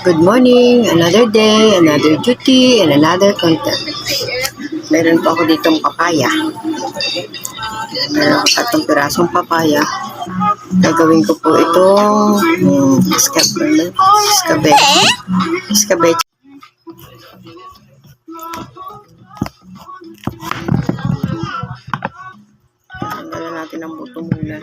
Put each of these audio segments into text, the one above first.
Good morning, another day, another duty, and another content. Meron po ako ditong papaya. Meron ako 3 pirasong papaya. Gagawin ko po itong escabeche. Tanggalan natin ang buto muna.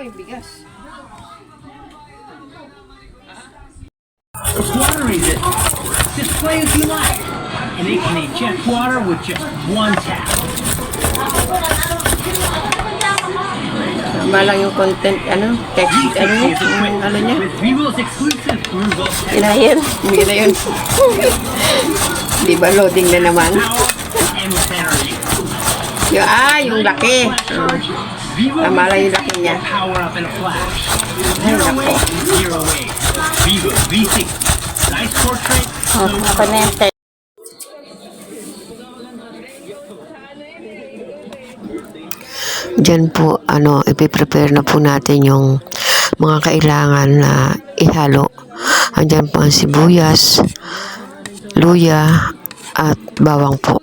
Yung bigas. Water is it? Just play as you like. And it can inject water with just one tap. Tama lang yung content, text, niya? With Vivo's exclusive Groove. Inayin. Hindi na yun. Di ba loading na naman? And with energy. Yung laki. Tama lang yung laki niya. Power up in a flash. Ay, nako. Zero wave. Vivo V6. Nice portrait. Ako na yung text. Diyan po, ipiprepare na po natin yung mga kailangan na ihalo. Andyan po ang sibuyas, luya, at bawang po.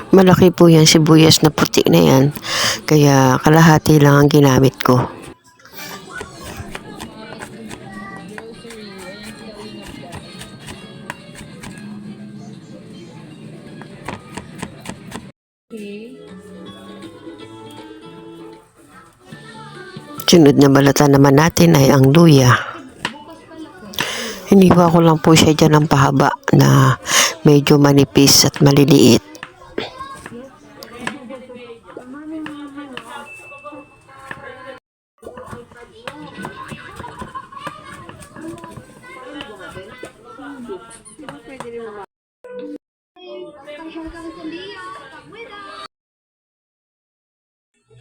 Malaki po yan, sibuyas na puti na yan. Kaya kalahati lang ang ginamit ko. Sunod na balatan naman natin ay ang luya. Hiniwa ko lang po siya dyan ng pahaba na medyo manipis at maliliit.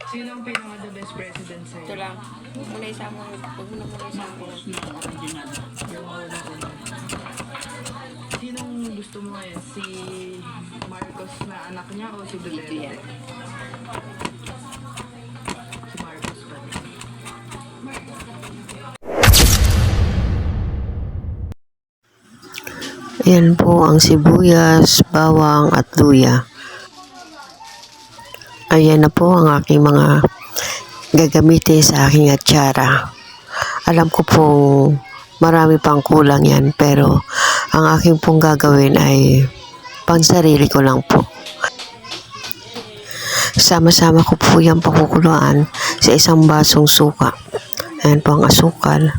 Sino ang pinaka-the best president sa'yo? Ito lang. Muna isama. Huwag mo na muna isama. Sinong gusto mo ngayon? Si Marcos na anak niya o si Duterte? Si Marcos pa din. Ayan po ang sibuyas, bawang at luya. Ayan na po ang aking mga gagamitin sa aking atsara. Alam ko pong marami pang kulang yan, pero ang aking pong gagawin ay pansarili ko lang po. Sama-sama ko po yung pakukuluan sa isang basong suka. Ayan po ang asukal,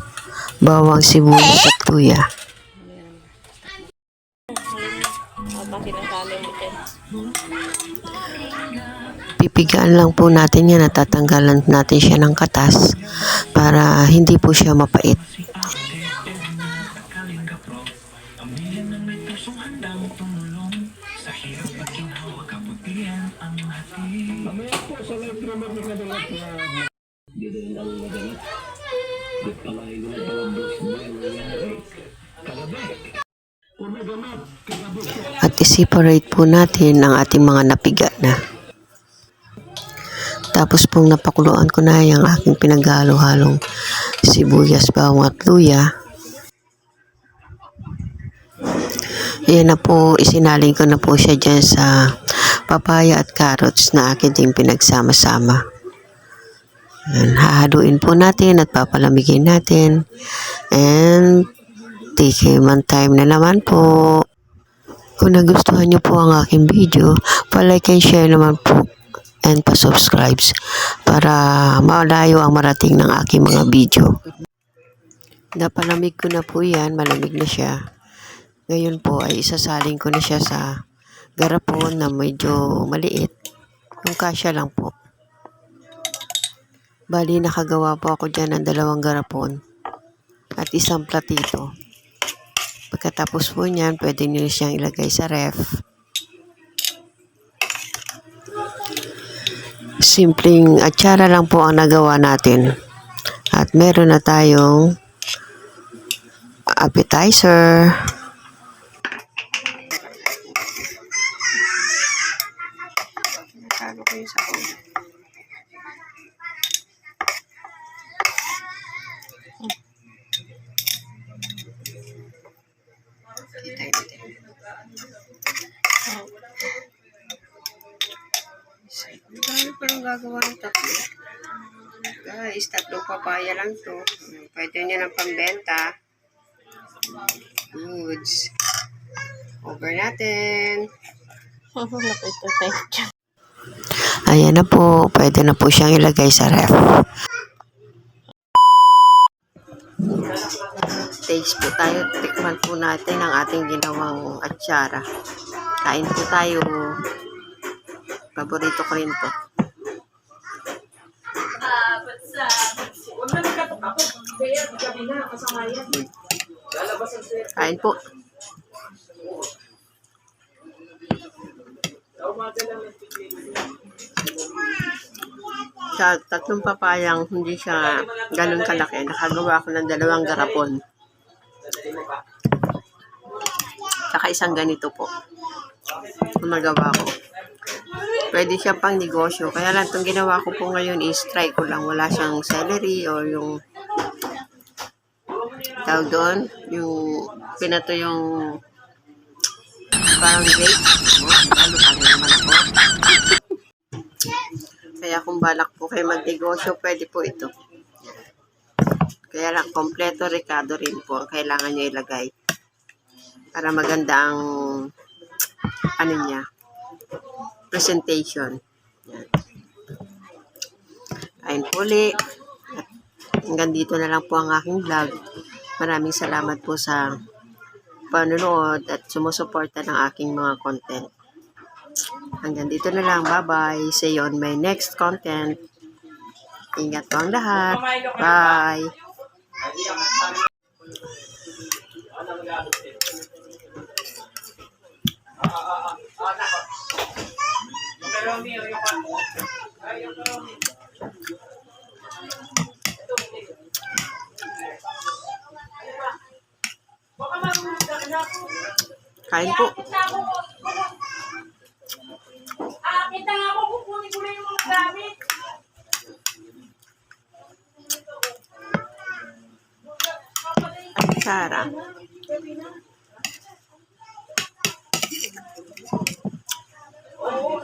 bawang, sibuyas at luya. Pipigaan lang po natin yan at tatanggalan natin siya ng katas para hindi po siya mapait. At i-separate po natin ang ating mga napiga na. Tapos pong napakuluan ko na yung aking pinaghalo-halong sibuyas, bawang at luya. Ayan na po, isinaling ko na po siya dyan sa papaya at carrots na akin din pinagsama-sama. Hahaluin po natin at papalamigin natin. And tikiman time na naman po. Kung nagustuhan niyo po ang aking video, pa-like and share naman po. and pa-subscribes para malayo ang marating ng aking mga video. Napalamig ko na po yan, malamig na siya. Ngayon po ay isasalin ko na siya sa garapon na medyo maliit. Yung kasya lang po. Bali, nakagawa po ako dyan ng 2 garapon at 1 platito. Pagkatapos po niyan, pwede nyo siyang ilagay sa ref. Simpleng atsara lang po ang nagawa natin. At meron na tayong appetizer. Talo ko yung sahog. Kita natin. Dahil parang gagawa ng 3. Guys, 3 papaya lang to. Pwede nyo ng pambenta. Goods. Over natin. Ayan na po. Pwede na po siyang ilagay sa ref. Taste po tayo. Tikman po natin ang ating ginawang atsara. Kain po tayo. Paborito ko rin to. Kain po. Sa 3 papayang hindi siya ganun kalaki. Nakagawa ko ng 2 garapon. Saka 1 ganito po. Nagawa ko. Pwede siya pang negosyo. Kaya lang itong ginawa ko po ngayon is try ko lang. Wala siyang celery or yung tawag doon. Yung pinato yung parang grape. Lalo pa rin naman ako. Kaya kung balak po kayo magnegosyo, pwede po ito. Kaya lang, kompleto ricado rin po ang kailangan nyo ilagay. Para maganda ang ano niya, presentation. Yan. Ayun po ulit. Hanggang dito na lang po ang aking vlog. Maraming salamat po sa panonood at sumusuporta ng aking mga content. Hanggang dito na lang. Bye-bye. See you on my next content. Ingat po ang lahat. Bye. Kain po. Kita nga ako, kukunin ko na yung mga gamit. Atsara. Oo,